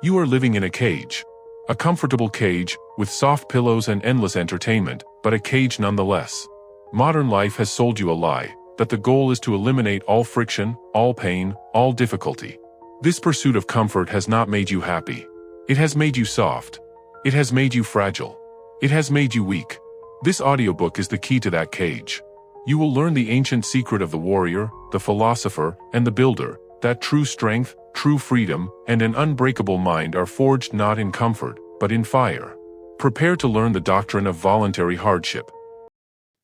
You are living in a cage. A comfortable cage, with soft pillows and endless entertainment, but a cage nonetheless. Modern life has sold you a lie, that the goal is to eliminate all friction, all pain, all difficulty. This pursuit of comfort has not made you happy. It has made you soft. It has made you fragile. It has made you weak. This audiobook is the key to that cage. You will learn the ancient secret of the warrior, the philosopher, and the builder, that true strength, true freedom, and an unbreakable mind are forged not in comfort, but in fire. Prepare to learn the doctrine of voluntary hardship.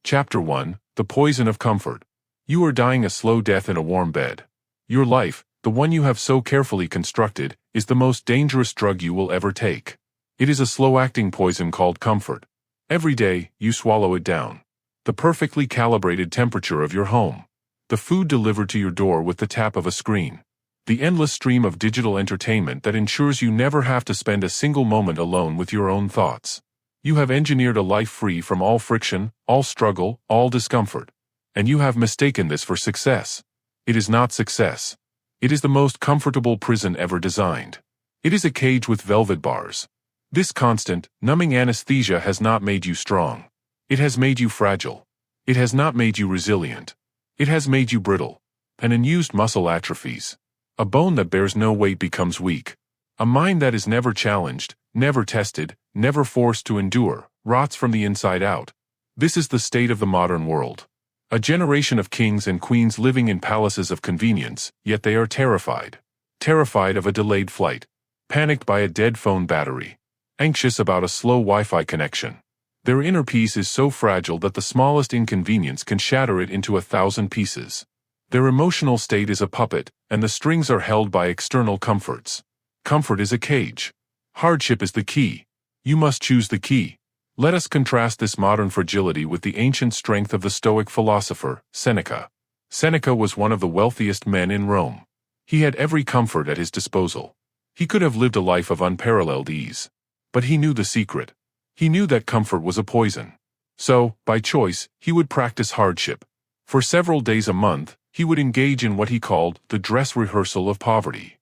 Chapter 1: The Poison of Comfort. You are dying a slow death in a warm bed. Your life, the one you have so carefully constructed, is the most dangerous drug you will ever take. It is a slow-acting poison called comfort. Every day, you swallow it down. The perfectly calibrated temperature of your home. The food delivered to your door with the tap of a screen. The endless stream of digital entertainment that ensures you never have to spend a single moment alone with your own thoughts. You have engineered a life free from all friction, all struggle, all discomfort. And you have mistaken this for success. It is not success. It is the most comfortable prison ever designed. It is a cage with velvet bars. This constant, numbing anesthesia has not made you strong. It has made you fragile. It has not made you resilient. It has made you brittle. An unused muscle atrophies. A bone that bears no weight becomes weak. A mind that is never challenged, never tested, never forced to endure, rots from the inside out. This is the state of the modern world. A generation of kings and queens living in palaces of convenience, yet they are terrified. Terrified of a delayed flight. Panicked by a dead phone battery. Anxious about a slow Wi-Fi connection. Their inner peace is so fragile that the smallest inconvenience can shatter it into 1,000 pieces. Their emotional state is a puppet, and the strings are held by external comforts. Comfort is a cage. Hardship is the key. You must choose the key. Let us contrast this modern fragility with the ancient strength of the Stoic philosopher, Seneca. Seneca was one of the wealthiest men in Rome. He had every comfort at his disposal. He could have lived a life of unparalleled ease. But he knew the secret. He knew that comfort was a poison. So, by choice, he would practice hardship. For several days a month, he would engage in what he called the dress rehearsal of poverty.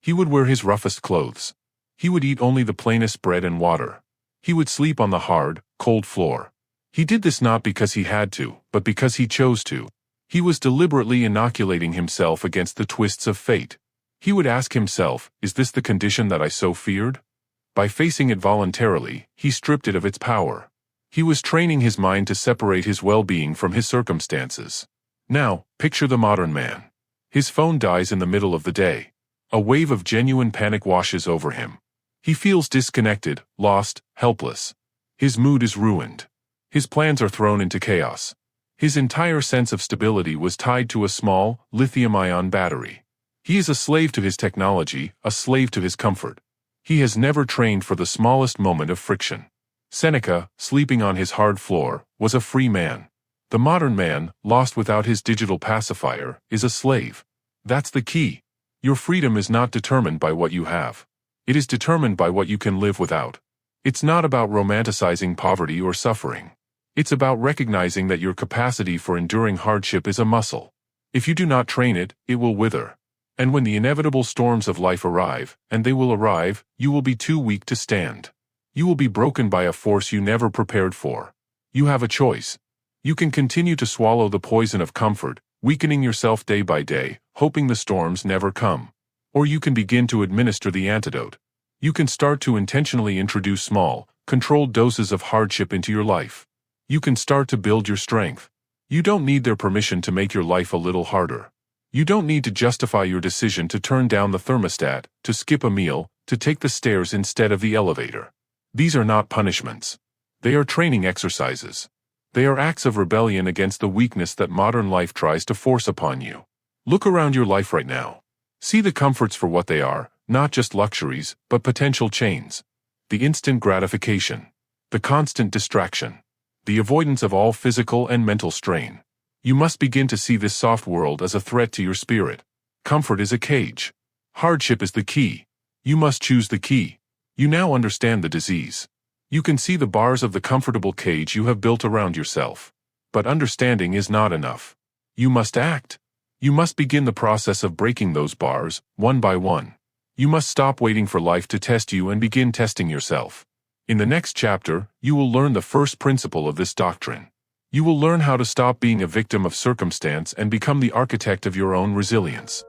He would wear his roughest clothes. He would eat only the plainest bread and water. He would sleep on the hard, cold floor. He did this not because he had to, but because he chose to. He was deliberately inoculating himself against the twists of fate. He would ask himself, is this the condition that I so feared? By facing it voluntarily, he stripped it of its power. He was training his mind to separate his well-being from his circumstances. Now, picture the modern man. His phone dies in the middle of the day. A wave of genuine panic washes over him. He feels disconnected, lost, helpless. His mood is ruined. His plans are thrown into chaos. His entire sense of stability was tied to a small, lithium-ion battery. He is a slave to his technology, a slave to his comfort. He has never trained for the smallest moment of friction. Seneca, sleeping on his hard floor, was a free man. The modern man, lost without his digital pacifier, is a slave. That's the key. Your freedom is not determined by what you have. It is determined by what you can live without. It's not about romanticizing poverty or suffering. It's about recognizing that your capacity for enduring hardship is a muscle. If you do not train it, it will wither. And when the inevitable storms of life arrive, and they will arrive, you will be too weak to stand. You will be broken by a force you never prepared for. You have a choice. You can continue to swallow the poison of comfort, weakening yourself day by day, hoping the storms never come. Or you can begin to administer the antidote. You can start to intentionally introduce small, controlled doses of hardship into your life. You can start to build your strength. You don't need their permission to make your life a little harder. You don't need to justify your decision to turn down the thermostat, to skip a meal, to take the stairs instead of the elevator. These are not punishments. They are training exercises. They are acts of rebellion against the weakness that modern life tries to force upon you. Look around your life right now. See the comforts for what they are, not just luxuries, but potential chains. The instant gratification. The constant distraction. The avoidance of all physical and mental strain. You must begin to see this soft world as a threat to your spirit. Comfort is a cage. Hardship is the key. You must choose the key. You now understand the disease. You can see the bars of the comfortable cage you have built around yourself. But understanding is not enough. You must act. You must begin the process of breaking those bars, one by one. You must stop waiting for life to test you and begin testing yourself. In the next chapter, you will learn the first principle of this doctrine. You will learn how to stop being a victim of circumstance and become the architect of your own resilience.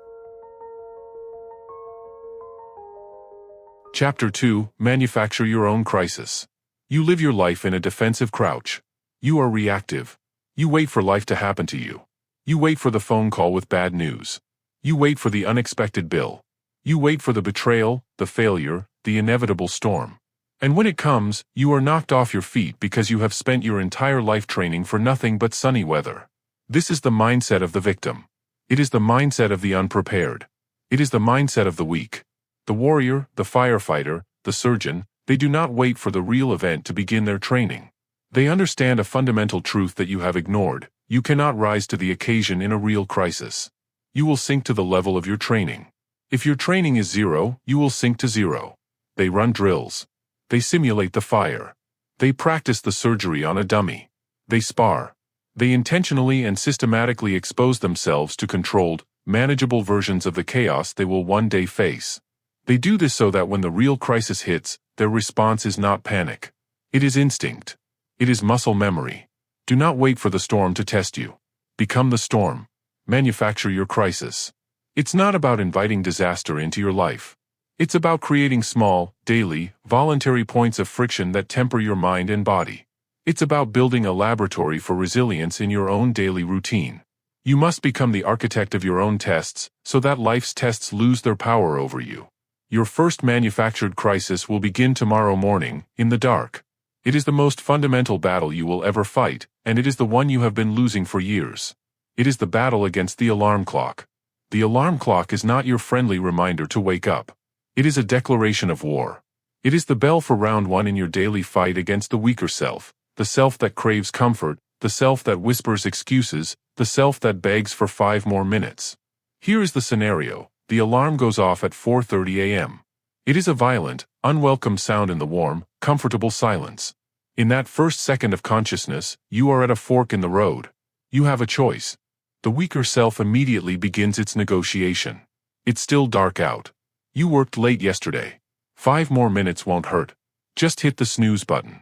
Chapter 2: Manufacture Your Own Crisis. You live your life in a defensive crouch. You are reactive. You wait for life to happen to you. You wait for the phone call with bad news. You wait for the unexpected bill. You wait for the betrayal, the failure, the inevitable storm. And when it comes, you are knocked off your feet because you have spent your entire life training for nothing but sunny weather. This is the mindset of the victim. It is the mindset of the unprepared. It is the mindset of the weak. The warrior, the firefighter, the surgeon, they do not wait for the real event to begin their training. They understand a fundamental truth that you have ignored: you cannot rise to the occasion in a real crisis. You will sink to the level of your training. If your training is zero, you will sink to zero. They run drills. They simulate the fire. They practice the surgery on a dummy. They spar. They intentionally and systematically expose themselves to controlled, manageable versions of the chaos they will one day face. They do this so that when the real crisis hits, their response is not panic. It is instinct. It is muscle memory. Do not wait for the storm to test you. Become the storm. Manufacture your crisis. It's not about inviting disaster into your life. It's about creating small, daily, voluntary points of friction that temper your mind and body. It's about building a laboratory for resilience in your own daily routine. You must become the architect of your own tests, so that life's tests lose their power over you. Your first manufactured crisis will begin tomorrow morning, in the dark. It is the most fundamental battle you will ever fight, and it is the one you have been losing for years. It is the battle against the alarm clock. The alarm clock is not your friendly reminder to wake up. It is a declaration of war. It is the bell for round one in your daily fight against the weaker self, the self that craves comfort, the self that whispers excuses, the self that begs for 5 more minutes. Here is the scenario. The alarm goes off at 4:30 a.m. It is a violent, unwelcome sound in the warm, comfortable silence. In that first second of consciousness, you are at a fork in the road. You have a choice. The weaker self immediately begins its negotiation. It's still dark out. You worked late yesterday. 5 more minutes won't hurt. Just hit the snooze button.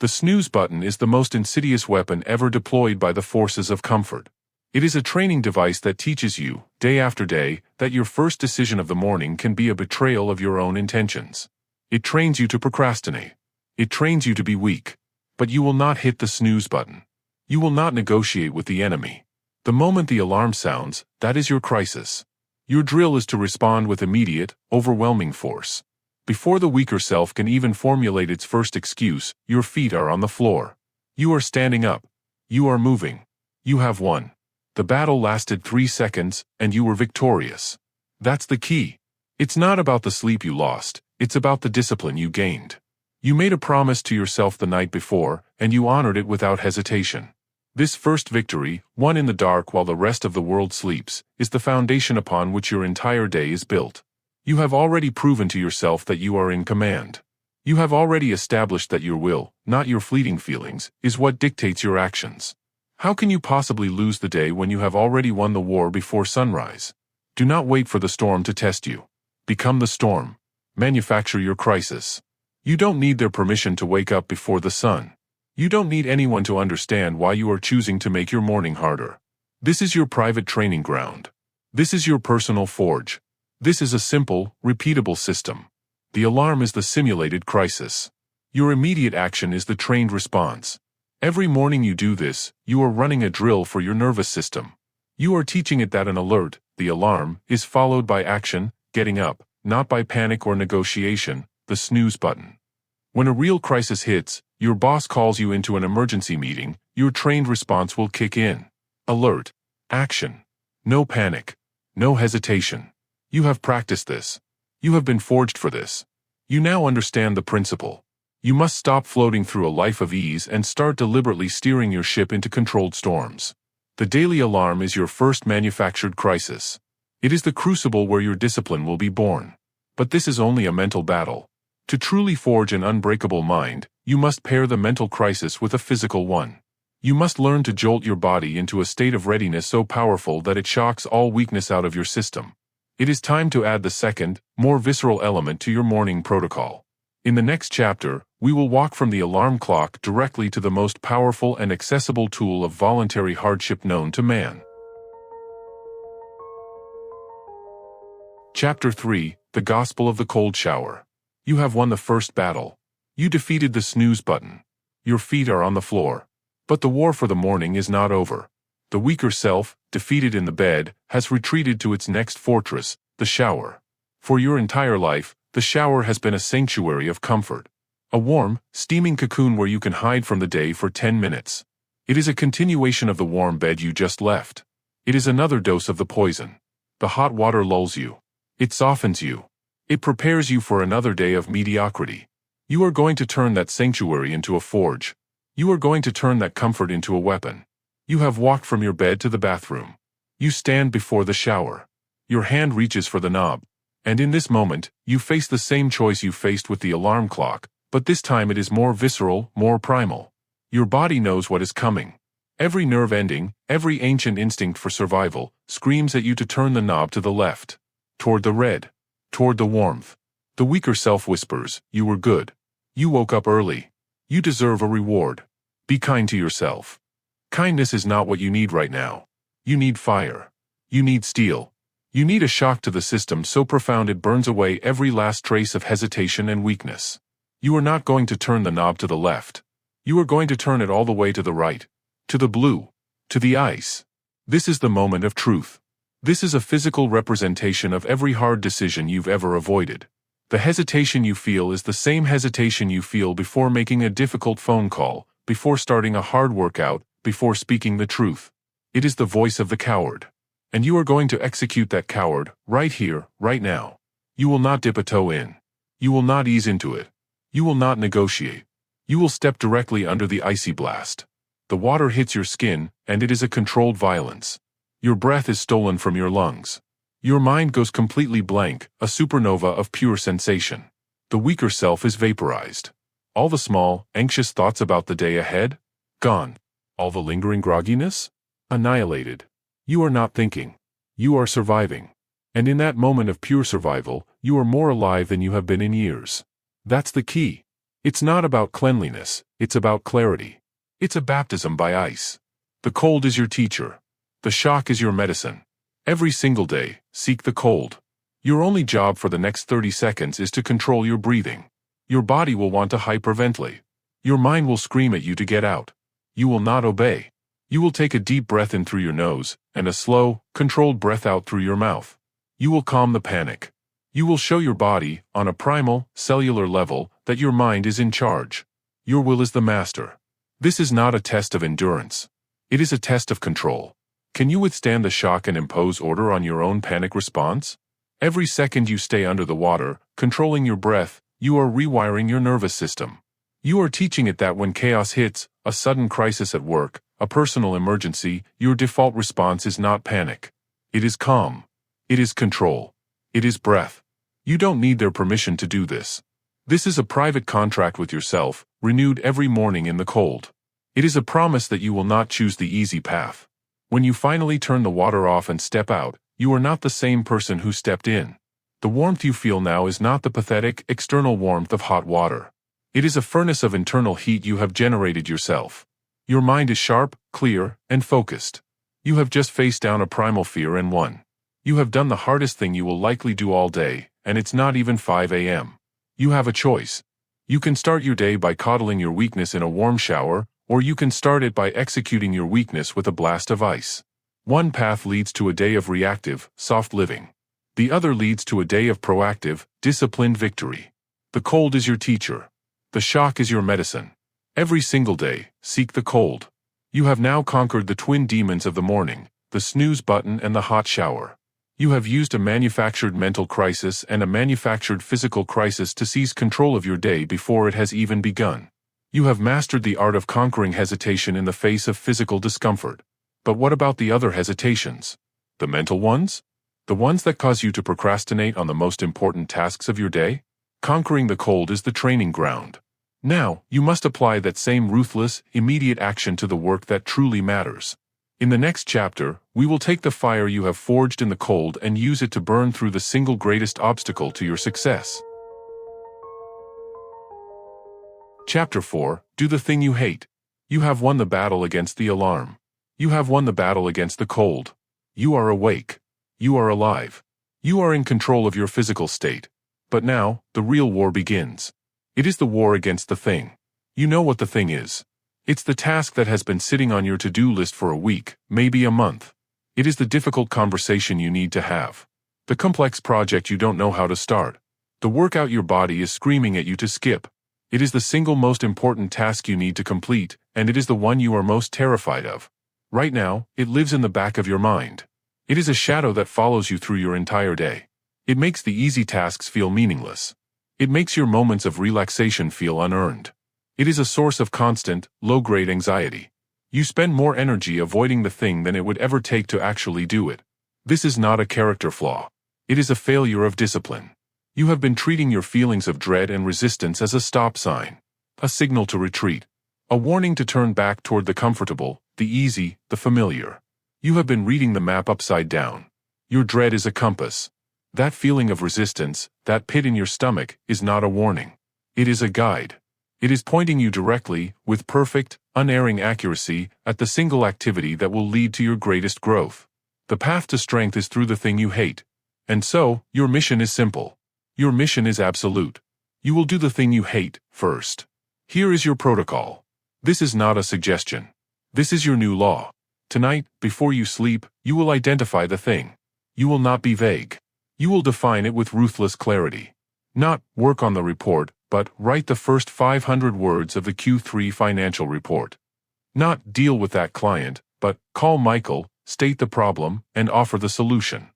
The snooze button is the most insidious weapon ever deployed by the forces of comfort. It is a training device that teaches you, day after day, that your first decision of the morning can be a betrayal of your own intentions. It trains you to procrastinate. It trains you to be weak. But you will not hit the snooze button. You will not negotiate with the enemy. The moment the alarm sounds, that is your crisis. Your drill is to respond with immediate, overwhelming force. Before the weaker self can even formulate its first excuse, your feet are on the floor. You are standing up. You are moving. You have won. The battle lasted 3 seconds, and you were victorious. That's the key. It's not about the sleep you lost, it's about the discipline you gained. You made a promise to yourself the night before, and you honored it without hesitation. This first victory, won in the dark while the rest of the world sleeps, is the foundation upon which your entire day is built. You have already proven to yourself that you are in command. You have already established that your will, not your fleeting feelings, is what dictates your actions. How can you possibly lose the day when you have already won the war before sunrise? Do not wait for the storm to test you. Become the storm. Manufacture your crisis. You don't need their permission to wake up before the sun. You don't need anyone to understand why you are choosing to make your morning harder. This is your private training ground. This is your personal forge. This is a simple, repeatable system. The alarm is the simulated crisis. Your immediate action is the trained response. Every morning you do this, you are running a drill for your nervous system. You are teaching it that an alert, the alarm, is followed by action, getting up, not by panic or negotiation, the snooze button. When a real crisis hits, your boss calls you into an emergency meeting, your trained response will kick in. Alert. Action. No panic. No hesitation. You have practiced this. You have been forged for this. You now understand the principle. You must stop floating through a life of ease and start deliberately steering your ship into controlled storms. The daily alarm is your first manufactured crisis. It is the crucible where your discipline will be born. But this is only a mental battle. To truly forge an unbreakable mind, you must pair the mental crisis with a physical one. You must learn to jolt your body into a state of readiness so powerful that it shocks all weakness out of your system. It is time to add the second, more visceral element to your morning protocol. In the next chapter, we will walk from the alarm clock directly to the most powerful and accessible tool of voluntary hardship known to man. Chapter 3, The Gospel of the Cold Shower. You have won the first battle. You defeated the snooze button. Your feet are on the floor. But the war for the morning is not over. The weaker self, defeated in the bed, has retreated to its next fortress, the shower. For your entire life, the shower has been a sanctuary of comfort. A warm, steaming cocoon where you can hide from the day for 10 minutes. It is a continuation of the warm bed you just left. It is another dose of the poison. The hot water lulls you. It softens you. It prepares you for another day of mediocrity. You are going to turn that sanctuary into a forge. You are going to turn that comfort into a weapon. You have walked from your bed to the bathroom. You stand before the shower. Your hand reaches for the knob. And in this moment, you face the same choice you faced with the alarm clock, but this time it is more visceral, more primal. Your body knows what is coming. Every nerve ending, every ancient instinct for survival, screams at you to turn the knob to the left. Toward the red. Toward the warmth. The weaker self whispers, "You were good. You woke up early. You deserve a reward. Be kind to yourself." Kindness is not what you need right now. You need fire. You need steel. You need a shock to the system so profound it burns away every last trace of hesitation and weakness. You are not going to turn the knob to the left. You are going to turn it all the way to the right. To the blue. To the ice. This is the moment of truth. This is a physical representation of every hard decision you've ever avoided. The hesitation you feel is the same hesitation you feel before making a difficult phone call, before starting a hard workout, before speaking the truth. It is the voice of the coward. And you are going to execute that coward, right here, right now. You will not dip a toe in. You will not ease into it. You will not negotiate. You will step directly under the icy blast. The water hits your skin, and it is a controlled violence. Your breath is stolen from your lungs. Your mind goes completely blank, a supernova of pure sensation. The weaker self is vaporized. All the small, anxious thoughts about the day ahead? Gone. All the lingering grogginess? Annihilated. You are not thinking. You are surviving. And in that moment of pure survival, you are more alive than you have been in years. That's the key. It's not about cleanliness, it's about clarity. It's a baptism by ice. The cold is your teacher. The shock is your medicine. Every single day, seek the cold. Your only job for the next 30 seconds is to control your breathing. Your body will want to hyperventilate. Your mind will scream at you to get out. You will not obey. You will take a deep breath in through your nose, and a slow, controlled breath out through your mouth. You will calm the panic. You will show your body, on a primal, cellular level, that your mind is in charge. Your will is the master. This is not a test of endurance. It is a test of control. Can you withstand the shock and impose order on your own panic response? Every second you stay under the water, controlling your breath, you are rewiring your nervous system. You are teaching it that when chaos hits, a sudden crisis at work, a personal emergency, your default response is not panic. It is calm. It is control. It is breath. You don't need their permission to do this. This is a private contract with yourself, renewed every morning in the cold. It is a promise that you will not choose the easy path. When you finally turn the water off and step out, you are not the same person who stepped in. The warmth you feel now is not the pathetic, external warmth of hot water. It is a furnace of internal heat you have generated yourself. Your mind is sharp, clear, and focused. You have just faced down a primal fear and won. You have done the hardest thing you will likely do all day, and it's not even 5 a.m. You have a choice. You can start your day by coddling your weakness in a warm shower, or you can start it by executing your weakness with a blast of ice. One path leads to a day of reactive, soft living. The other leads to a day of proactive, disciplined victory. The cold is your teacher. The shock is your medicine. Every single day, seek the cold. You have now conquered the twin demons of the morning, the snooze button and the hot shower. You have used a manufactured mental crisis and a manufactured physical crisis to seize control of your day before it has even begun. You have mastered the art of conquering hesitation in the face of physical discomfort. But what about the other hesitations? The mental ones? The ones that cause you to procrastinate on the most important tasks of your day? Conquering the cold is the training ground. Now, you must apply that same ruthless, immediate action to the work that truly matters. In the next chapter, we will take the fire you have forged in the cold and use it to burn through the single greatest obstacle to your success. Chapter 4, Do the Thing You Hate. You have won the battle against the alarm. You have won the battle against the cold. You are awake. You are alive. You are in control of your physical state. But now, the real war begins. It is the war against the thing. You know what the thing is. It's the task that has been sitting on your to-do list for a week, maybe a month. It is the difficult conversation you need to have. The complex project you don't know how to start. The workout your body is screaming at you to skip. It is the single most important task you need to complete, and it is the one you are most terrified of. Right now, it lives in the back of your mind. It is a shadow that follows you through your entire day. It makes the easy tasks feel meaningless. It makes your moments of relaxation feel unearned. It is a source of constant, low-grade anxiety. You spend more energy avoiding the thing than it would ever take to actually do it. This is not a character flaw. It is a failure of discipline. You have been treating your feelings of dread and resistance as a stop sign, a signal to retreat, a warning to turn back toward the comfortable, the easy, the familiar. You have been reading the map upside down. Your dread is a compass. That feeling of resistance, that pit in your stomach, is not a warning. It is a guide. It is pointing you directly, with perfect, unerring accuracy, at the single activity that will lead to your greatest growth. The path to strength is through the thing you hate. And so, your mission is simple. Your mission is absolute. You will do the thing you hate first. Here is your protocol. This is not a suggestion. This is your new law. Tonight, before you sleep, you will identify the thing. You will not be vague. You will define it with ruthless clarity. Not work on the report, but write the first 500 words of the Q3 financial report. Not deal with that client, but call Michael, state the problem, and offer the solution.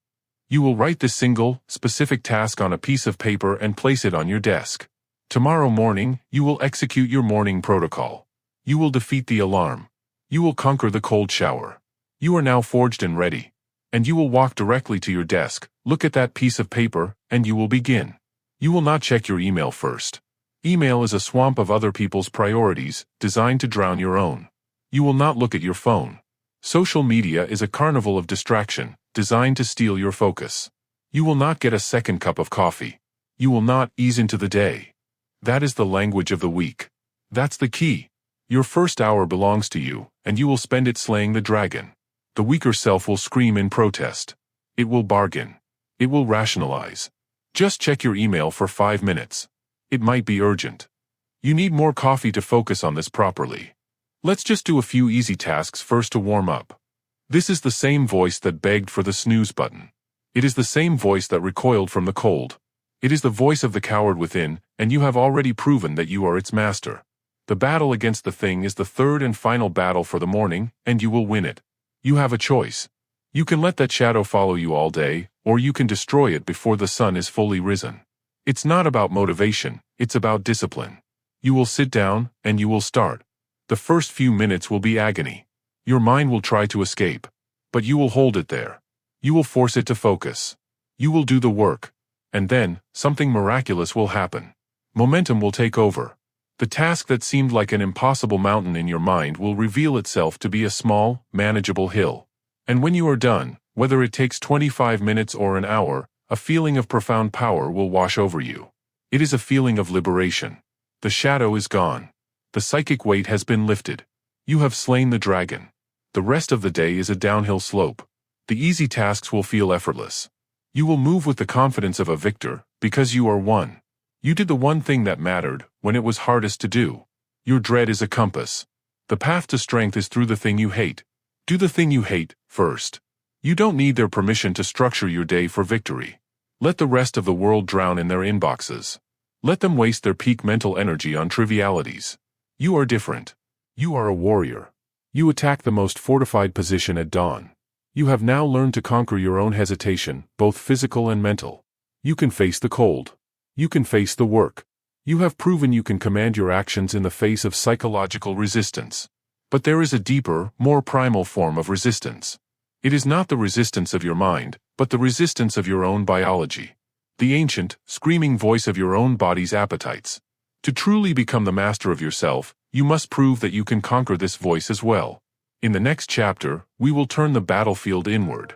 You will write this single, specific task on a piece of paper and place it on your desk. Tomorrow morning, you will execute your morning protocol. You will defeat the alarm. You will conquer the cold shower. You are now forged and ready. And you will walk directly to your desk, look at that piece of paper, and you will begin. You will not check your email first. Email is a swamp of other people's priorities, designed to drown your own. You will not look at your phone. Social media is a carnival of distraction, designed to steal your focus. You will not get a second cup of coffee. You will not ease into the day. That is the language of the weak. That's the key. Your first hour belongs to you, and you will spend it slaying the dragon. The weaker self will scream in protest. It will bargain. It will rationalize. Just check your email for 5 minutes. It might be urgent. You need more coffee to focus on this properly. Let's just do a few easy tasks first to warm up. This is the same voice that begged for the snooze button. It is the same voice that recoiled from the cold. It is the voice of the coward within, and you have already proven that you are its master. The battle against the thing is the third and final battle for the morning, and you will win it. You have a choice. You can let that shadow follow you all day, or you can destroy it before the sun is fully risen. It's not about motivation, it's about discipline. You will sit down, and you will start. The first few minutes will be agony. Your mind will try to escape. But you will hold it there. You will force it to focus. You will do the work. And then, something miraculous will happen. Momentum will take over. The task that seemed like an impossible mountain in your mind will reveal itself to be a small, manageable hill. And when you are done, whether it takes 25 minutes or an hour, a feeling of profound power will wash over you. It is a feeling of liberation. The shadow is gone. The psychic weight has been lifted. You have slain the dragon. The rest of the day is a downhill slope. The easy tasks will feel effortless. You will move with the confidence of a victor, because you are one. You did the one thing that mattered, when it was hardest to do. Your dread is a compass. The path to strength is through the thing you hate. Do the thing you hate, first. You don't need their permission to structure your day for victory. Let the rest of the world drown in their inboxes. Let them waste their peak mental energy on trivialities. You are different. You are a warrior. You attack the most fortified position at dawn. You have now learned to conquer your own hesitation, both physical and mental. You can face the cold. You can face the work. You have proven you can command your actions in the face of psychological resistance. But there is a deeper, more primal form of resistance. It is not the resistance of your mind, but the resistance of your own biology. The ancient, screaming voice of your own body's appetites. To truly become the master of yourself, you must prove that you can conquer this voice as well. In the next chapter, we will turn the battlefield inward.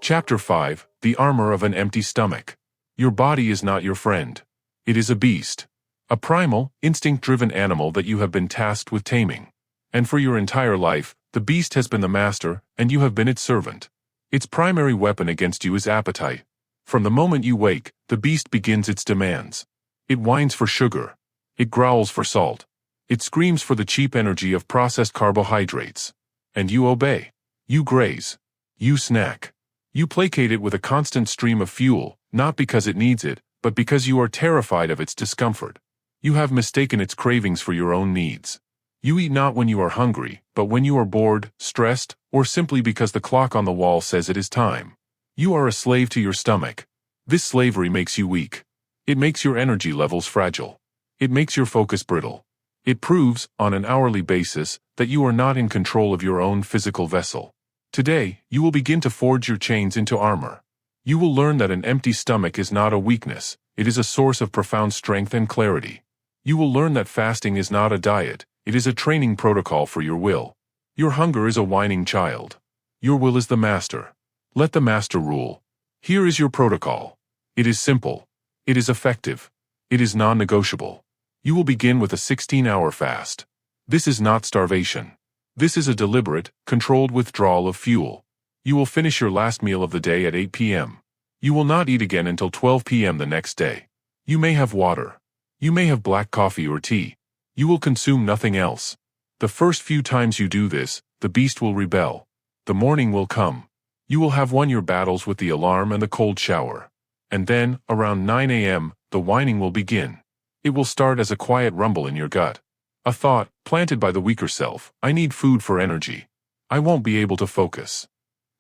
Chapter 5, The Armor of an Empty Stomach. Your body is not your friend. It is a beast. A primal, instinct-driven animal that you have been tasked with taming. And for your entire life, the beast has been the master, and you have been its servant. Its primary weapon against you is appetite. From the moment you wake, the beast begins its demands. It whines for sugar. It growls for salt. It screams for the cheap energy of processed carbohydrates. And you obey. You graze. You snack. You placate it with a constant stream of fuel, not because it needs it, but because you are terrified of its discomfort. You have mistaken its cravings for your own needs. You eat not when you are hungry, but when you are bored, stressed, or simply because the clock on the wall says it is time. You are a slave to your stomach. This slavery makes you weak. It makes your energy levels fragile. It makes your focus brittle. It proves, on an hourly basis, that you are not in control of your own physical vessel. Today, you will begin to forge your chains into armor. You will learn that an empty stomach is not a weakness, it is a source of profound strength and clarity. You will learn that fasting is not a diet, it is a training protocol for your will. Your hunger is a whining child. Your will is the master. Let the master rule. Here is your protocol. It is simple. It is effective. It is non-negotiable. You will begin with a 16-hour fast. This is not starvation. This is a deliberate, controlled withdrawal of fuel. You will finish your last meal of the day at 8 p.m. You will not eat again until 12 p.m. the next day. You may have water. You may have black coffee or tea. You will consume nothing else. The first few times you do this, the beast will rebel. The morning will come. You will have won your battles with the alarm and the cold shower. And then, around 9 a.m., the whining will begin. It will start as a quiet rumble in your gut. A thought, planted by the weaker self, I need food for energy. I won't be able to focus.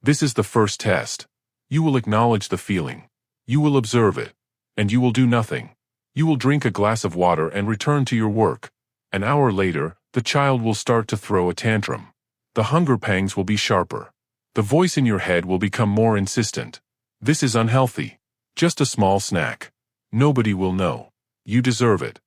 This is the first test. You will acknowledge the feeling. You will observe it. And you will do nothing. You will drink a glass of water and return to your work. An hour later, the child will start to throw a tantrum. The hunger pangs will be sharper. The voice in your head will become more insistent. This is unhealthy. Just a small snack. Nobody will know. You deserve it.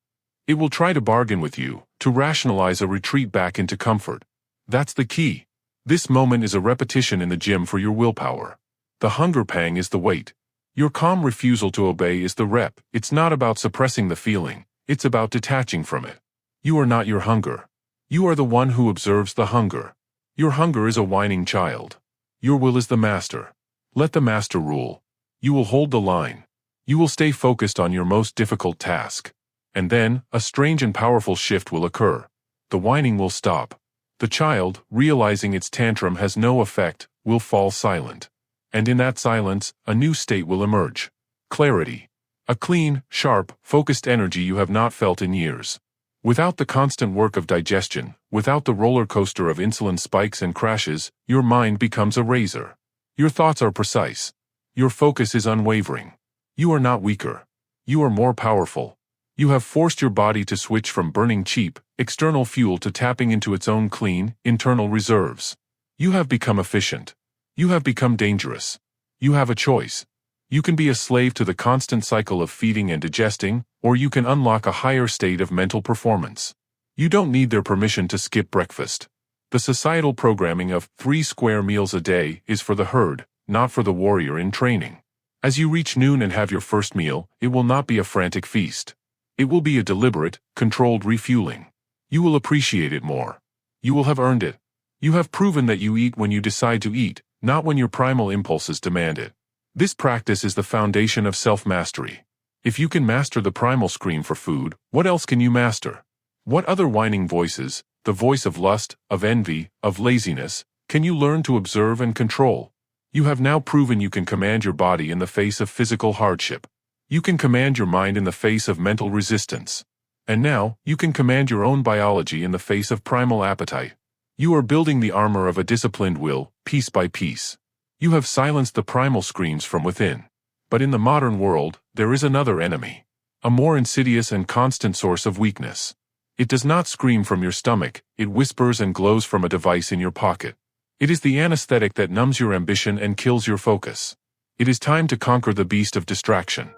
It will try to bargain with you, to rationalize a retreat back into comfort. That's the key. This moment is a repetition in the gym for your willpower. The hunger pang is the weight. Your calm refusal to obey is the rep. It's not about suppressing the feeling. It's about detaching from it. You are not your hunger. You are the one who observes the hunger. Your hunger is a whining child. Your will is the master. Let the master rule. You will hold the line. You will stay focused on your most difficult task. And then, a strange and powerful shift will occur. The whining will stop. The child, realizing its tantrum has no effect, will fall silent. And in that silence, a new state will emerge. Clarity. A clean, sharp, focused energy you have not felt in years. Without the constant work of digestion, without the roller coaster of insulin spikes and crashes, your mind becomes a razor. Your thoughts are precise. Your focus is unwavering. You are not weaker. You are more powerful. You have forced your body to switch from burning cheap, external fuel to tapping into its own clean, internal reserves. You have become efficient. You have become dangerous. You have a choice. You can be a slave to the constant cycle of feeding and digesting, or you can unlock a higher state of mental performance. You don't need their permission to skip breakfast. The societal programming of 3 square meals a day is for the herd, not for the warrior in training. As you reach noon and have your first meal, it will not be a frantic feast. It will be a deliberate, controlled refueling. You will appreciate it more. You will have earned it. You have proven that you eat when you decide to eat, not when your primal impulses demand it. This practice is the foundation of self-mastery. If you can master the primal scream for food, what else can you master? What other whining voices, the voice of lust, of envy, of laziness, can you learn to observe and control? You have now proven you can command your body in the face of physical hardship. You can command your mind in the face of mental resistance. And now, you can command your own biology in the face of primal appetite. You are building the armor of a disciplined will, piece by piece. You have silenced the primal screams from within. But in the modern world, there is another enemy. A more insidious and constant source of weakness. It does not scream from your stomach, it whispers and glows from a device in your pocket. It is the anesthetic that numbs your ambition and kills your focus. It is time to conquer the beast of distraction.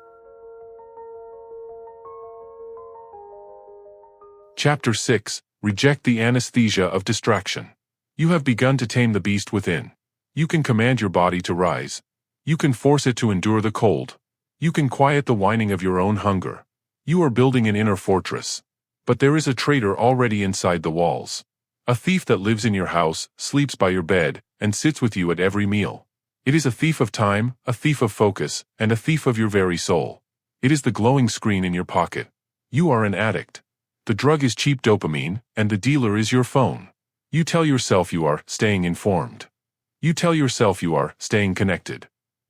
Chapter 6. Reject the anesthesia of distraction. You have begun to tame the beast within. You can command your body to rise. You can force it to endure the cold. You can quiet the whining of your own hunger. You are building an inner fortress. But there is a traitor already inside the walls. A thief that lives in your house, sleeps by your bed, and sits with you at every meal. It is a thief of time, a thief of focus, and a thief of your very soul. It is the glowing screen in your pocket. You are an addict. The drug is cheap dopamine, and the dealer is your phone. You tell yourself you are staying informed. You tell yourself you are staying connected.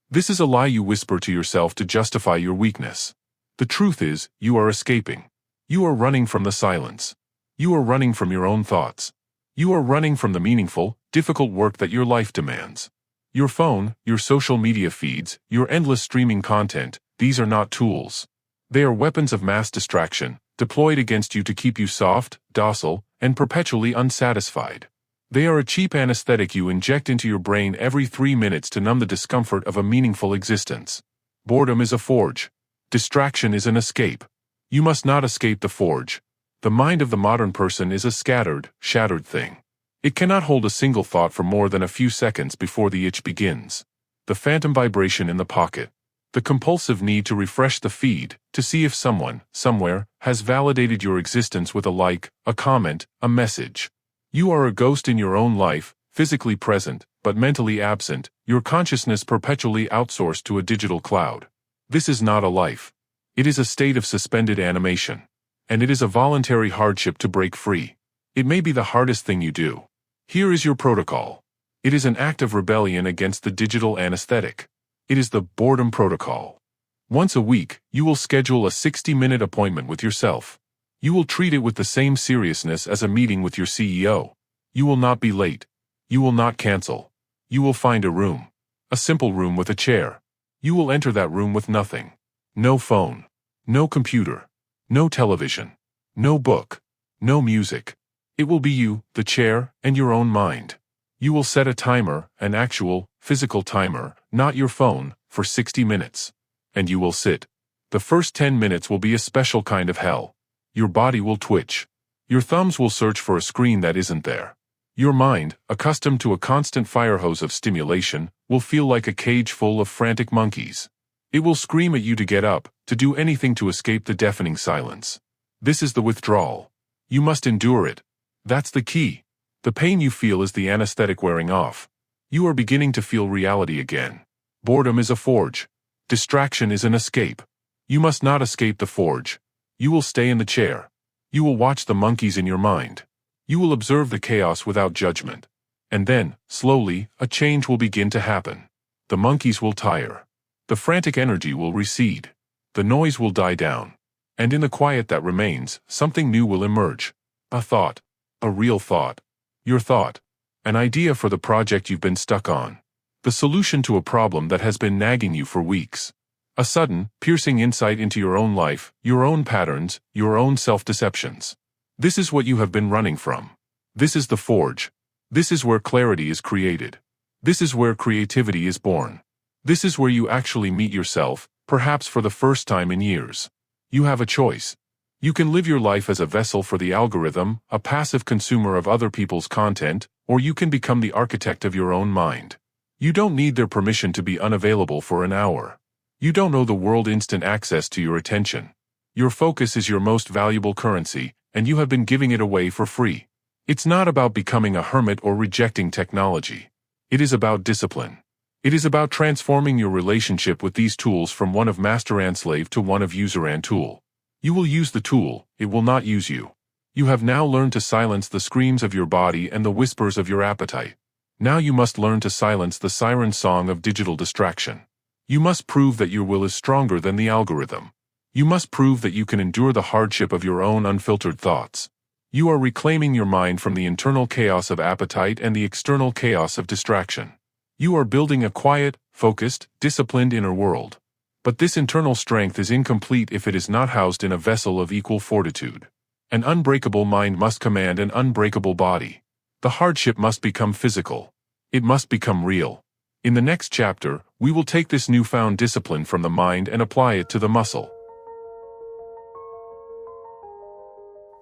This is a lie you whisper to yourself to justify your weakness. The truth is, you are escaping. You are running from the silence. You are running from your own thoughts. You are running from the meaningful, difficult work that your life demands. Your phone, your social media feeds, your endless streaming content, these are not tools. They are weapons of mass distraction, deployed against you to keep you soft, docile, and perpetually unsatisfied. They are a cheap anesthetic you inject into your brain every 3 minutes to numb the discomfort of a meaningful existence. Boredom is a forge. Distraction is an escape. You must not escape the forge. The mind of the modern person is a scattered, shattered thing. It cannot hold a single thought for more than a few seconds before the itch begins. The phantom vibration in the pocket. The compulsive need to refresh the feed, to see if someone, somewhere, has validated your existence with a like, a comment, a message. You are a ghost in your own life, physically present, but mentally absent, your consciousness perpetually outsourced to a digital cloud. This is not a life. It is a state of suspended animation. And it is a voluntary hardship to break free. It may be the hardest thing you do. Here is your protocol. It is an act of rebellion against the digital anesthetic. It is the boredom protocol. Once a week, you will schedule a 60-minute appointment with yourself. You will treat it with the same seriousness as a meeting with your CEO. You will not be late. You will not cancel. You will find a room. A simple room with a chair. You will enter that room with nothing. No phone. No computer. No television. No book. No music. It will be you, the chair, and your own mind. You will set a timer, an actual, physical timer, not your phone, for 60 minutes. And you will sit. The first 10 minutes will be a special kind of hell. Your body will twitch. Your thumbs will search for a screen that isn't there. Your mind, accustomed to a constant fire hose of stimulation, will feel like a cage full of frantic monkeys. It will scream at you to get up, to do anything to escape the deafening silence. This is the withdrawal. You must endure it. That's the key. The pain you feel is the anesthetic wearing off. You are beginning to feel reality again. Boredom is a forge. Distraction is an escape. You must not escape the forge. You will stay in the chair. You will watch the monkeys in your mind. You will observe the chaos without judgment. And then, slowly, a change will begin to happen. The monkeys will tire. The frantic energy will recede. The noise will die down. And in the quiet that remains, something new will emerge. A thought. A real thought. Your thought. An idea for the project you've been stuck on. The solution to a problem that has been nagging you for weeks. A sudden, piercing insight into your own life, your own patterns, your own self-deceptions. This is what you have been running from. This is the forge. This is where clarity is created. This is where creativity is born. This is where you actually meet yourself, perhaps for the first time in years. You have a choice. You can live your life as a vessel for the algorithm, a passive consumer of other people's content, or you can become the architect of your own mind. You don't need their permission to be unavailable for an hour. You don't owe the world instant access to your attention. Your focus is your most valuable currency, and you have been giving it away for free. It's not about becoming a hermit or rejecting technology. It is about discipline. It is about transforming your relationship with these tools from one of master and slave to one of user and tool. You will use the tool, it will not use you. You have now learned to silence the screams of your body and the whispers of your appetite. Now you must learn to silence the siren song of digital distraction. You must prove that your will is stronger than the algorithm. You must prove that you can endure the hardship of your own unfiltered thoughts. You are reclaiming your mind from the internal chaos of appetite and the external chaos of distraction. You are building a quiet, focused, disciplined inner world. But this internal strength is incomplete if it is not housed in a vessel of equal fortitude. An unbreakable mind must command an unbreakable body. The hardship must become physical. It must become real. In the next chapter, we will take this newfound discipline from the mind and apply it to the muscle.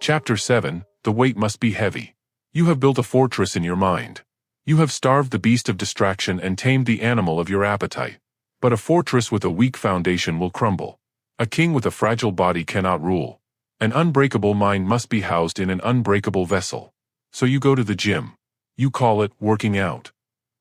Chapter 7, The Weight Must Be Heavy. You have built a fortress in your mind. You have starved the beast of distraction and tamed the animal of your appetite. But a fortress with a weak foundation will crumble. A king with a fragile body cannot rule. An unbreakable mind must be housed in an unbreakable vessel. So you go to the gym. You call it working out.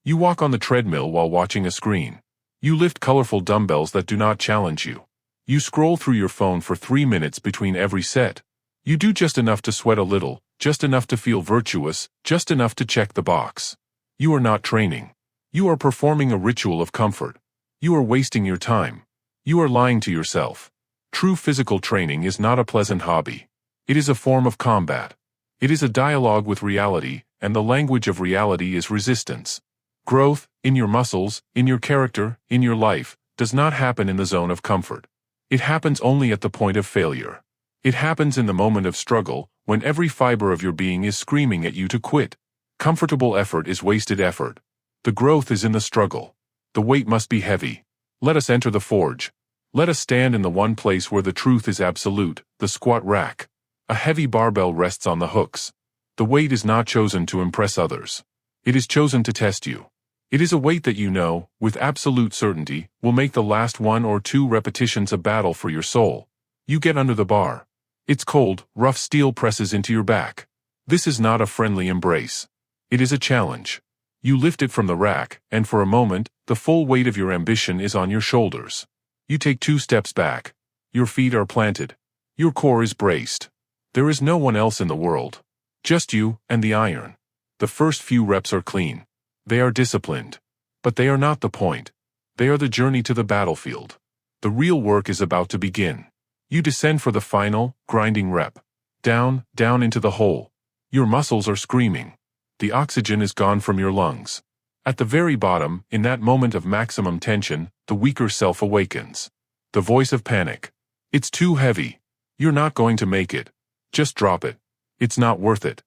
You walk on the treadmill while watching a screen. You lift colorful dumbbells that do not challenge you. You scroll through your phone for 3 minutes between every set. You do just enough to sweat a little, just enough to feel virtuous, just enough to check the box. You are not training. You are performing a ritual of comfort. You are wasting your time. You are lying to yourself. True physical training is not a pleasant hobby. It is a form of combat. It is a dialogue with reality, and the language of reality is resistance. Growth, in your muscles, in your character, in your life, does not happen in the zone of comfort. It happens only at the point of failure. It happens in the moment of struggle, when every fiber of your being is screaming at you to quit. Comfortable effort is wasted effort. The growth is in the struggle. The weight must be heavy. Let us enter the forge. Let us stand in the one place where the truth is absolute, the squat rack. A heavy barbell rests on the hooks. The weight is not chosen to impress others. It is chosen to test you. It is a weight that you know, with absolute certainty, will make the last 1 or 2 repetitions a battle for your soul. You get under the bar. Its cold, rough steel presses into your back. This is not a friendly embrace. It is a challenge. You lift it from the rack, and for a moment, the full weight of your ambition is on your shoulders. You take 2 steps back. Your feet are planted. Your core is braced. There is no one else in the world. Just you and the iron. The first few reps are clean. They are disciplined. But they are not the point. They are the journey to the battlefield. The real work is about to begin. You descend for the final, grinding rep. Down, down into the hole. Your muscles are screaming. The oxygen is gone from your lungs. At the very bottom, in that moment of maximum tension, the weaker self awakens. The voice of panic. It's too heavy. You're not going to make it. Just drop it. It's not worth it.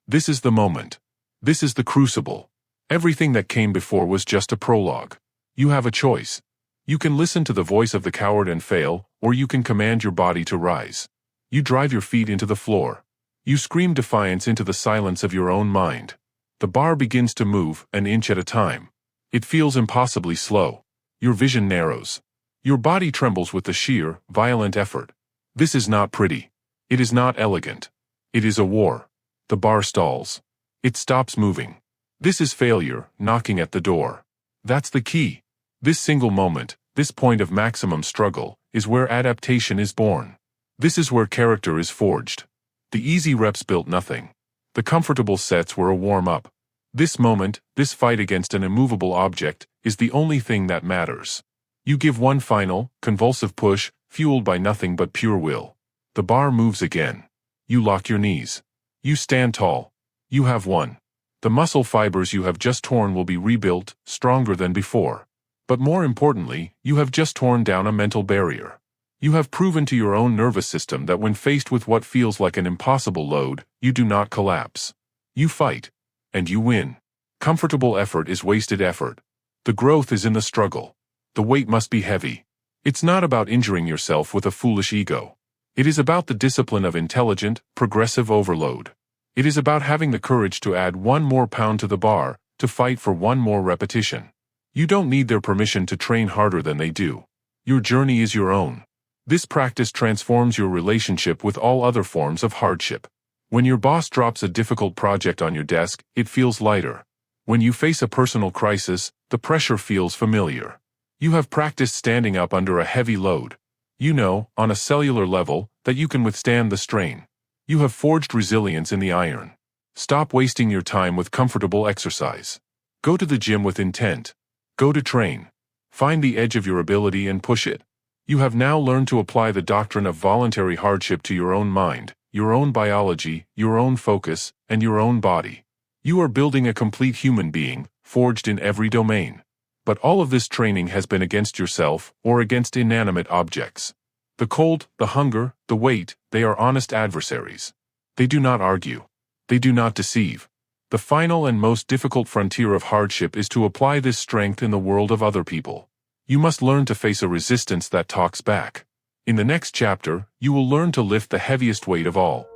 This is the moment. This is the crucible. Everything that came before was just a prologue. You have a choice. You can listen to the voice of the coward and fail, or you can command your body to rise. You drive your feet into the floor. You scream defiance into the silence of your own mind. The bar begins to move, an inch at a time. It feels impossibly slow. Your vision narrows. Your body trembles with the sheer, violent effort. This is not pretty. It is not elegant. It is a war. The bar stalls. It stops moving. This is failure, knocking at the door. That's the key. This single moment, this point of maximum struggle, is where adaptation is born. This is where character is forged. The easy reps built nothing. The comfortable sets were a warm-up. This moment, this fight against an immovable object, is the only thing that matters. You give one final, convulsive push, fueled by nothing but pure will. The bar moves again. You lock your knees. You stand tall. You have won. The muscle fibers you have just torn will be rebuilt, stronger than before. But more importantly, you have just torn down a mental barrier. You have proven to your own nervous system that when faced with what feels like an impossible load, you do not collapse. You fight. And you win. Comfortable effort is wasted effort. The growth is in the struggle. The weight must be heavy. It's not about injuring yourself with a foolish ego. It is about the discipline of intelligent, progressive overload. It is about having the courage to add 1 more pound to the bar, to fight for 1 more repetition. You don't need their permission to train harder than they do. Your journey is your own. This practice transforms your relationship with all other forms of hardship. When your boss drops a difficult project on your desk, it feels lighter. When you face a personal crisis, the pressure feels familiar. You have practiced standing up under a heavy load. You know, on a cellular level, that you can withstand the strain. You have forged resilience in the iron. Stop wasting your time with comfortable exercise. Go to the gym with intent. Go to train. Find the edge of your ability and push it. You have now learned to apply the doctrine of voluntary hardship to your own mind, your own biology, your own focus, and your own body. You are building a complete human being, forged in every domain. But all of this training has been against yourself, or against inanimate objects. The cold, the hunger, the weight, they are honest adversaries. They do not argue. They do not deceive. The final and most difficult frontier of hardship is to apply this strength in the world of other people. You must learn to face a resistance that talks back. In the next chapter, you will learn to lift the heaviest weight of all.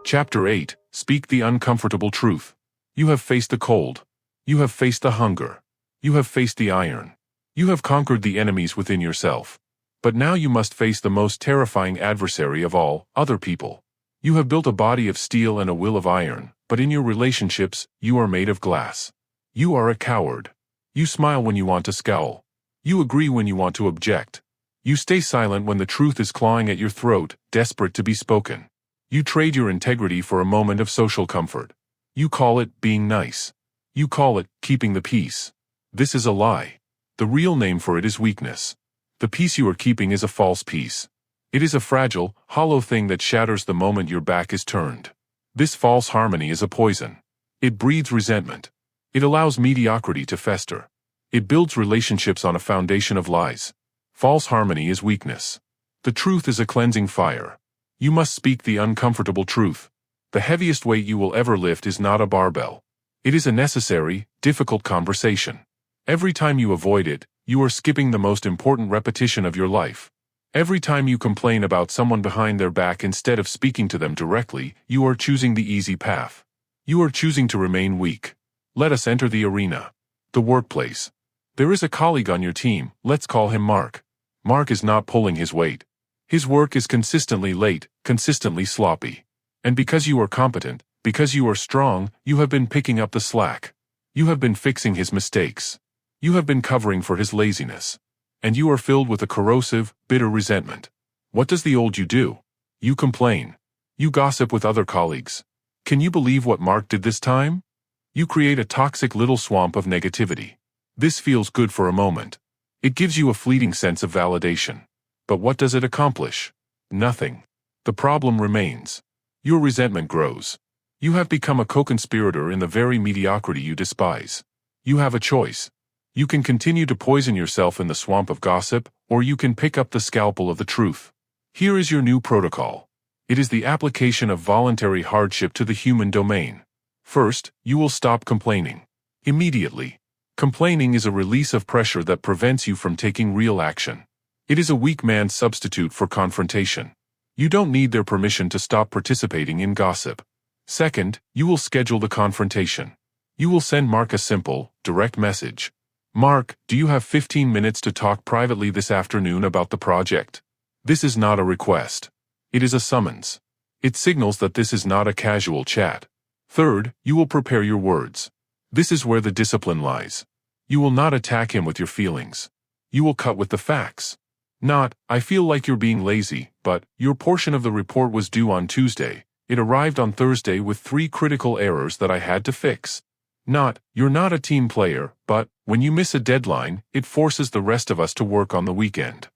Chapter 8, Speak the Uncomfortable Truth. You have faced the cold. You have faced the hunger. You have faced the iron. You have conquered the enemies within yourself. But now you must face the most terrifying adversary of all, other people. You have built a body of steel and a will of iron, but in your relationships, you are made of glass. You are a coward. You smile when you want to scowl. You agree when you want to object. You stay silent when the truth is clawing at your throat, desperate to be spoken. You trade your integrity for a moment of social comfort. You call it being nice. You call it keeping the peace. This is a lie. The real name for it is weakness. The peace you are keeping is a false peace. It is a fragile, hollow thing that shatters the moment your back is turned. This false harmony is a poison. It breeds resentment. It allows mediocrity to fester. It builds relationships on a foundation of lies. False harmony is weakness. The truth is a cleansing fire. You must speak the uncomfortable truth. The heaviest weight you will ever lift is not a barbell. It is a necessary, difficult conversation. Every time you avoid it, you are skipping the most important repetition of your life. Every time you complain about someone behind their back instead of speaking to them directly, you are choosing the easy path. You are choosing to remain weak. Let us enter the arena. The workplace. There is a colleague on your team, let's call him Mark. Mark is not pulling his weight. His work is consistently late, consistently sloppy. And because you are competent, because you are strong, you have been picking up the slack. You have been fixing his mistakes. You have been covering for his laziness. And you are filled with a corrosive, bitter resentment. What does the old you do? You complain. You gossip with other colleagues. Can you believe what Mark did this time? You create a toxic little swamp of negativity. This feels good for a moment. It gives you a fleeting sense of validation. But what does it accomplish? Nothing. The problem remains. Your resentment grows. You have become a co-conspirator in the very mediocrity you despise. You have a choice. You can continue to poison yourself in the swamp of gossip, or you can pick up the scalpel of the truth. Here is your new protocol. It is the application of voluntary hardship to the human domain. First, you will stop complaining. Immediately. Complaining is a release of pressure that prevents you from taking real action. It is a weak man's substitute for confrontation. You don't need their permission to stop participating in gossip. Second, you will schedule the confrontation. You will send Mark a simple, direct message. Mark, do you have 15 minutes to talk privately this afternoon about the project? This is not a request. It is a summons. It signals that this is not a casual chat. Third, you will prepare your words. This is where the discipline lies. You will not attack him with your feelings. You will cut with the facts. Not, I feel like you're being lazy, but, your portion of the report was due on Tuesday. It arrived on Thursday with 3 critical errors that I had to fix. Not, you're not a team player, but, when you miss a deadline, it forces the rest of us to work on the weekend.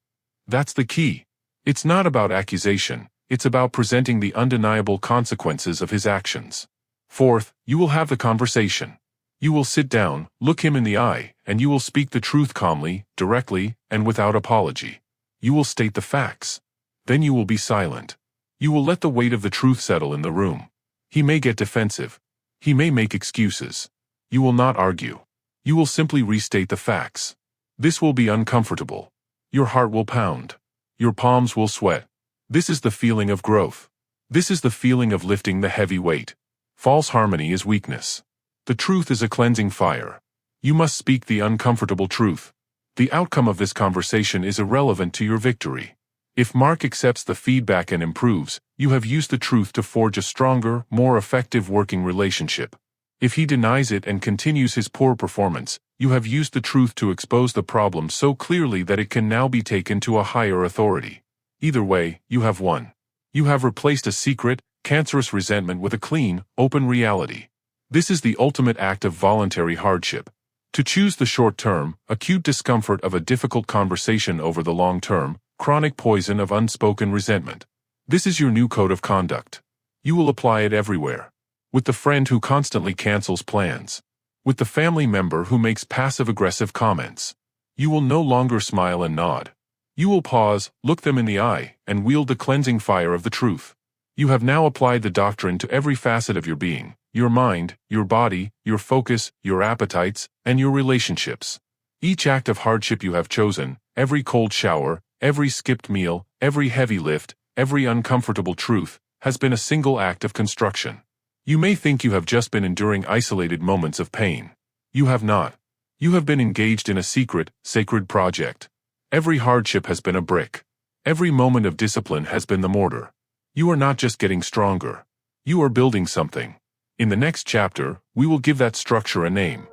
That's the key. It's not about accusation, it's about presenting the undeniable consequences of his actions. Fourth, you will have the conversation. You will sit down, look him in the eye, and you will speak the truth calmly, directly, and without apology. You will state the facts. Then you will be silent. You will let the weight of the truth settle in the room. He may get defensive. He may make excuses. You will not argue. You will simply restate the facts. This will be uncomfortable. Your heart will pound. Your palms will sweat. This is the feeling of growth. This is the feeling of lifting the heavy weight. False harmony is weakness. The truth is a cleansing fire. You must speak the uncomfortable truth. The outcome of this conversation is irrelevant to your victory. If Mark accepts the feedback and improves, you have used the truth to forge a stronger, more effective working relationship. If he denies it and continues his poor performance, you have used the truth to expose the problem so clearly that it can now be taken to a higher authority. Either way, you have won. You have replaced a secret, cancerous resentment with a clean, open reality. This is the ultimate act of voluntary hardship. To choose the short-term, acute discomfort of a difficult conversation over the long-term, chronic poison of unspoken resentment. This is your new code of conduct. You will apply it everywhere. With the friend who constantly cancels plans. With the family member who makes passive-aggressive comments. You will no longer smile and nod. You will pause, look them in the eye, and wield the cleansing fire of the truth. You have now applied the doctrine to every facet of your being, your mind, your body, your focus, your appetites, and your relationships. Each act of hardship you have chosen, every cold shower, every skipped meal, every heavy lift, every uncomfortable truth, has been a single act of construction. You may think you have just been enduring isolated moments of pain. You have not. You have been engaged in a secret, sacred project. Every hardship has been a brick. Every moment of discipline has been the mortar. You are not just getting stronger. You are building something. In the next chapter, we will give that structure a name.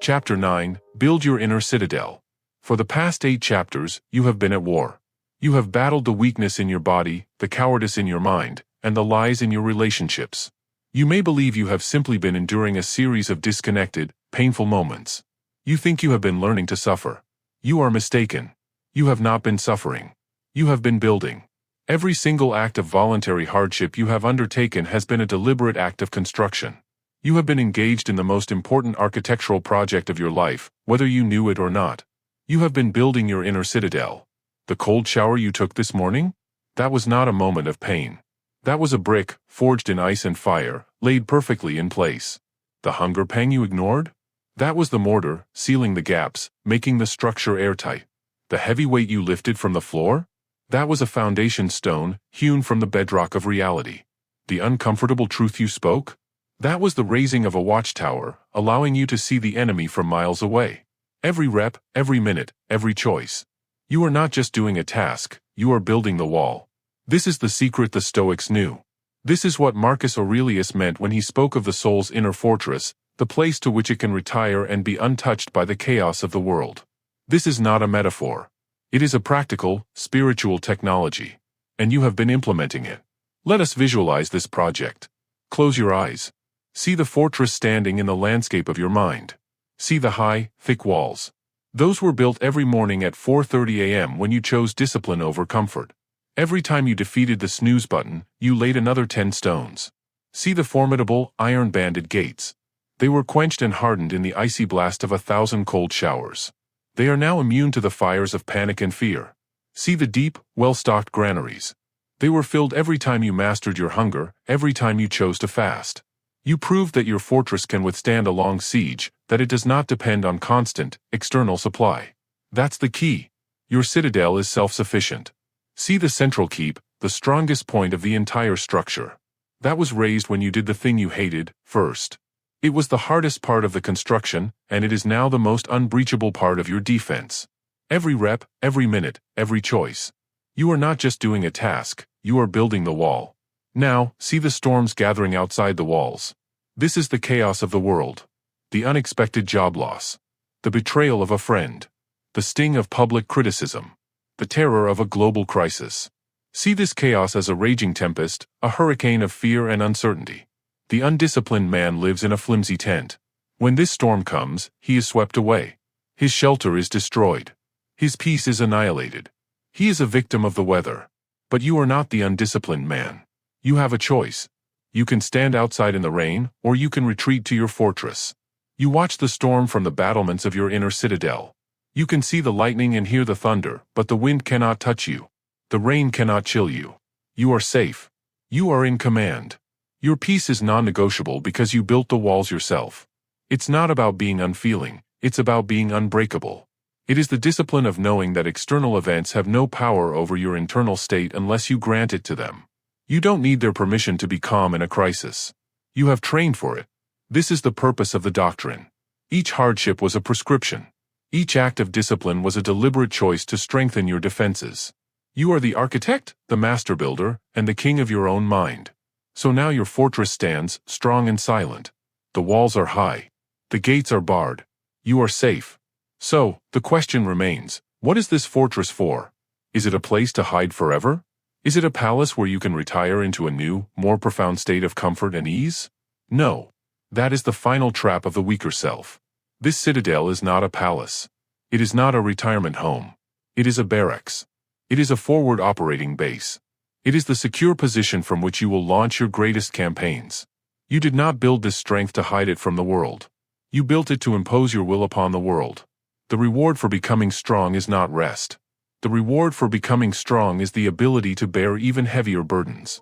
Chapter 9, Build Your Inner Citadel. For the past 8 chapters, you have been at war. You have battled the weakness in your body, the cowardice in your mind, and the lies in your relationships. You may believe you have simply been enduring a series of disconnected, painful moments. You think you have been learning to suffer. You are mistaken. You have not been suffering. You have been building. Every single act of voluntary hardship you have undertaken has been a deliberate act of construction. You have been engaged in the most important architectural project of your life, whether you knew it or not. You have been building your inner citadel. The cold shower you took this morning? That was not a moment of pain. That was a brick, forged in ice and fire, laid perfectly in place. The hunger pang you ignored? That was the mortar, sealing the gaps, making the structure airtight. The heavy weight you lifted from the floor? That was a foundation stone, hewn from the bedrock of reality. The uncomfortable truth you spoke? That was the raising of a watchtower, allowing you to see the enemy from miles away. Every rep, every minute, every choice. You are not just doing a task, you are building the wall. This is the secret the Stoics knew. This is what Marcus Aurelius meant when he spoke of the soul's inner fortress, the place to which it can retire and be untouched by the chaos of the world. This is not a metaphor. It is a practical, spiritual technology. And you have been implementing it. Let us visualize this project. Close your eyes. See the fortress standing in the landscape of your mind. See the high, thick walls. Those were built every morning at 4:30 a.m. when you chose discipline over comfort. Every time you defeated the snooze button, you laid another 10 stones. See the formidable, iron-banded gates. They were quenched and hardened in the icy blast of 1,000 cold showers. They are now immune to the fires of panic and fear. See the deep, well-stocked granaries. They were filled every time you mastered your hunger, every time you chose to fast. You proved that your fortress can withstand a long siege, that it does not depend on constant, external supply. That's the key. Your citadel is self-sufficient. See the central keep, the strongest point of the entire structure. That was raised when you did the thing you hated, first. It was the hardest part of the construction, and it is now the most unbreachable part of your defense. Every rep, every minute, every choice. You are not just doing a task, you are building the wall. Now, see the storms gathering outside the walls. This is the chaos of the world. The unexpected job loss. The betrayal of a friend. The sting of public criticism. The terror of a global crisis. See this chaos as a raging tempest, a hurricane of fear and uncertainty. The undisciplined man lives in a flimsy tent. When this storm comes, he is swept away. His shelter is destroyed. His peace is annihilated. He is a victim of the weather. But you are not the undisciplined man. You have a choice. You can stand outside in the rain, or you can retreat to your fortress. You watch the storm from the battlements of your inner citadel. You can see the lightning and hear the thunder, but the wind cannot touch you. The rain cannot chill you. You are safe. You are in command. Your peace is non-negotiable because you built the walls yourself. It's not about being unfeeling, it's about being unbreakable. It is the discipline of knowing that external events have no power over your internal state unless you grant it to them. You don't need their permission to be calm in a crisis. You have trained for it. This is the purpose of the doctrine. Each hardship was a prescription. Each act of discipline was a deliberate choice to strengthen your defenses. You are the architect, the master builder, and the king of your own mind. So now your fortress stands, strong and silent. The walls are high. The gates are barred. You are safe. So, the question remains, what is this fortress for? Is it a place to hide forever? Is it a palace where you can retire into a new, more profound state of comfort and ease? No. That is the final trap of the weaker self. This citadel is not a palace. It is not a retirement home. It is a barracks. It is a forward operating base. It is the secure position from which you will launch your greatest campaigns. You did not build this strength to hide it from the world. You built it to impose your will upon the world. The reward for becoming strong is not rest. The reward for becoming strong is the ability to bear even heavier burdens.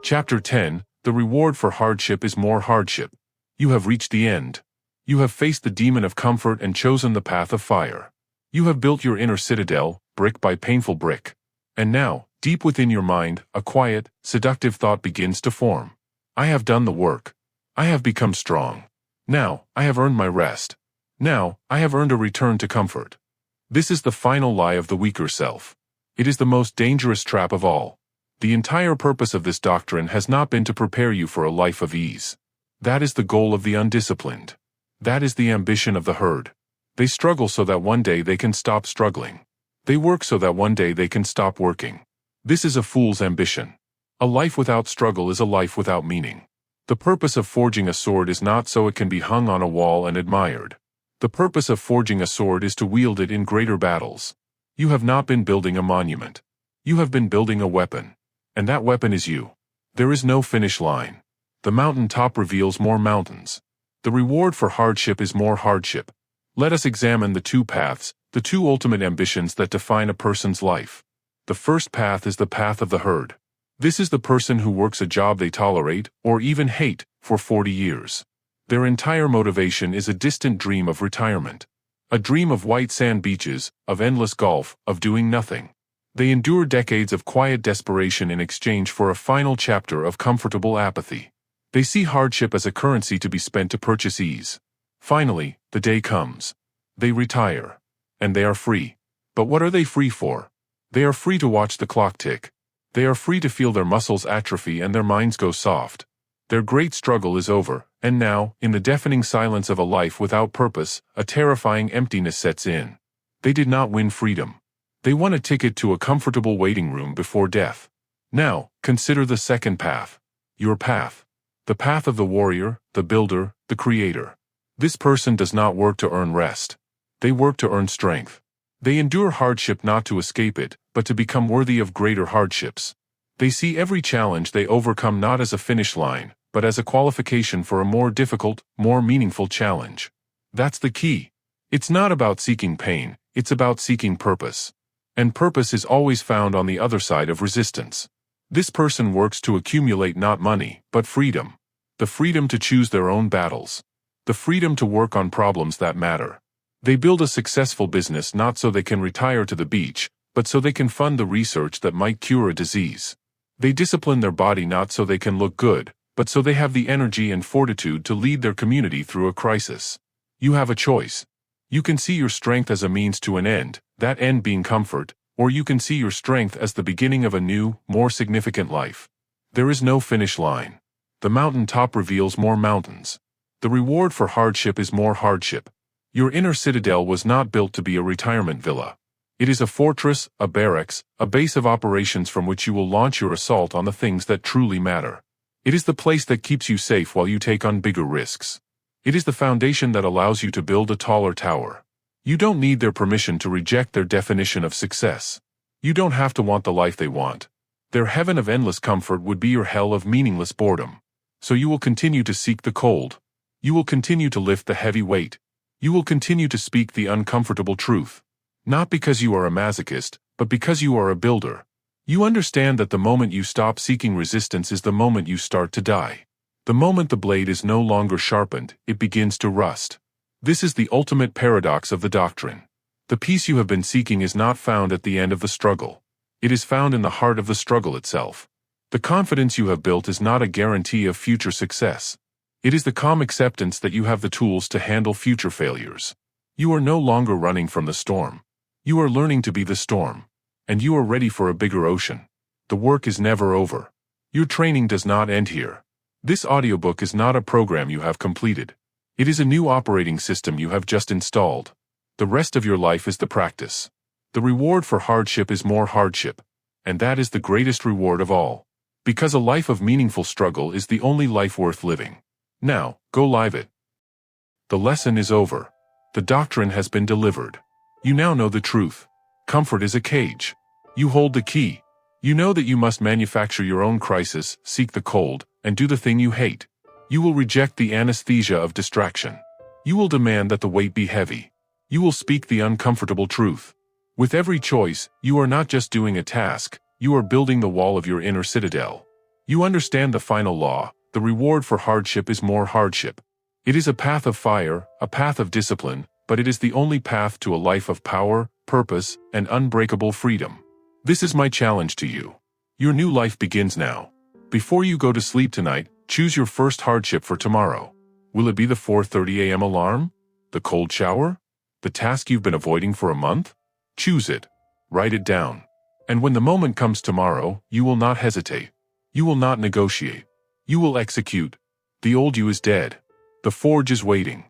Chapter 10, The Reward for Hardship is More Hardship. You have reached the end. You have faced the demon of comfort and chosen the path of fire. You have built your inner citadel, brick by painful brick. And now, deep within your mind, a quiet, seductive thought begins to form. I have done the work. I have become strong. Now, I have earned my rest. Now, I have earned a return to comfort. This is the final lie of the weaker self. It is the most dangerous trap of all. The entire purpose of this doctrine has not been to prepare you for a life of ease. That is the goal of the undisciplined. That is the ambition of the herd. They struggle so that one day they can stop struggling. They work so that one day they can stop working. This is a fool's ambition. A life without struggle is a life without meaning. The purpose of forging a sword is not so it can be hung on a wall and admired. The purpose of forging a sword is to wield it in greater battles. You have not been building a monument. You have been building a weapon. And that weapon is you. There is no finish line. The mountain top reveals more mountains. The reward for hardship is more hardship. Let us examine the two paths, the two ultimate ambitions that define a person's life. The first path is the path of the herd. This is the person who works a job they tolerate, or even hate, for 40 years. Their entire motivation is a distant dream of retirement. A dream of white sand beaches, of endless golf, of doing nothing. They endure decades of quiet desperation in exchange for a final chapter of comfortable apathy. They see hardship as a currency to be spent to purchase ease. Finally, the day comes. They retire. And they are free. But what are they free for? They are free to watch the clock tick. They are free to feel their muscles atrophy and their minds go soft. Their great struggle is over, and now, in the deafening silence of a life without purpose, a terrifying emptiness sets in. They did not win freedom. They won a ticket to a comfortable waiting room before death. Now, consider the second path. Your path. The path of the warrior, the builder, the creator. This person does not work to earn rest. They work to earn strength. They endure hardship not to escape it, but to become worthy of greater hardships. They see every challenge they overcome not as a finish line, but as a qualification for a more difficult, more meaningful challenge. That's the key. It's not about seeking pain, it's about seeking purpose. And purpose is always found on the other side of resistance. This person works to accumulate not money, but freedom. The freedom to choose their own battles. The freedom to work on problems that matter. They build a successful business not so they can retire to the beach, but so they can fund the research that might cure a disease. They discipline their body not so they can look good, but so they have the energy and fortitude to lead their community through a crisis. You have a choice. You can see your strength as a means to an end, that end being comfort, or you can see your strength as the beginning of a new, more significant life. There is no finish line. The mountain top reveals more mountains. The reward for hardship is more hardship. Your inner citadel was not built to be a retirement villa. It is a fortress, a barracks, a base of operations from which you will launch your assault on the things that truly matter. It is the place that keeps you safe while you take on bigger risks. It is the foundation that allows you to build a taller tower. You don't need their permission to reject their definition of success. You don't have to want the life they want. Their heaven of endless comfort would be your hell of meaningless boredom. So you will continue to seek the cold. You will continue to lift the heavy weight. You will continue to speak the uncomfortable truth. Not because you are a masochist, but because you are a builder. You understand that the moment you stop seeking resistance is the moment you start to die. The moment the blade is no longer sharpened, it begins to rust. This is the ultimate paradox of the doctrine. The peace you have been seeking is not found at the end of the struggle. It is found in the heart of the struggle itself. The confidence you have built is not a guarantee of future success. It is the calm acceptance that you have the tools to handle future failures. You are no longer running from the storm. You are learning to be the storm. And you are ready for a bigger ocean. The work is never over. Your training does not end here. This audiobook is not a program you have completed. It is a new operating system you have just installed. The rest of your life is the practice. The reward for hardship is more hardship. And that is the greatest reward of all. Because a life of meaningful struggle is the only life worth living. Now, go live it. The lesson is over. The doctrine has been delivered. You now know the truth. Comfort is a cage. You hold the key. You know that you must manufacture your own crisis, seek the cold, and do the thing you hate. You will reject the anesthesia of distraction. You will demand that the weight be heavy. You will speak the uncomfortable truth. With every choice, you are not just doing a task, you are building the wall of your inner citadel. You understand the final law. The reward for hardship is more hardship. It is a path of fire, a path of discipline, but it is the only path to a life of power, purpose, and unbreakable freedom. This is my challenge to you. Your new life begins now. Before you go to sleep tonight, choose your first hardship for tomorrow. Will it be the 4:30 a.m. alarm? The cold shower? The task you've been avoiding for a month? Choose it. Write it down. And when the moment comes tomorrow, you will not hesitate. You will not negotiate. You will execute. The old you is dead. The forge is waiting.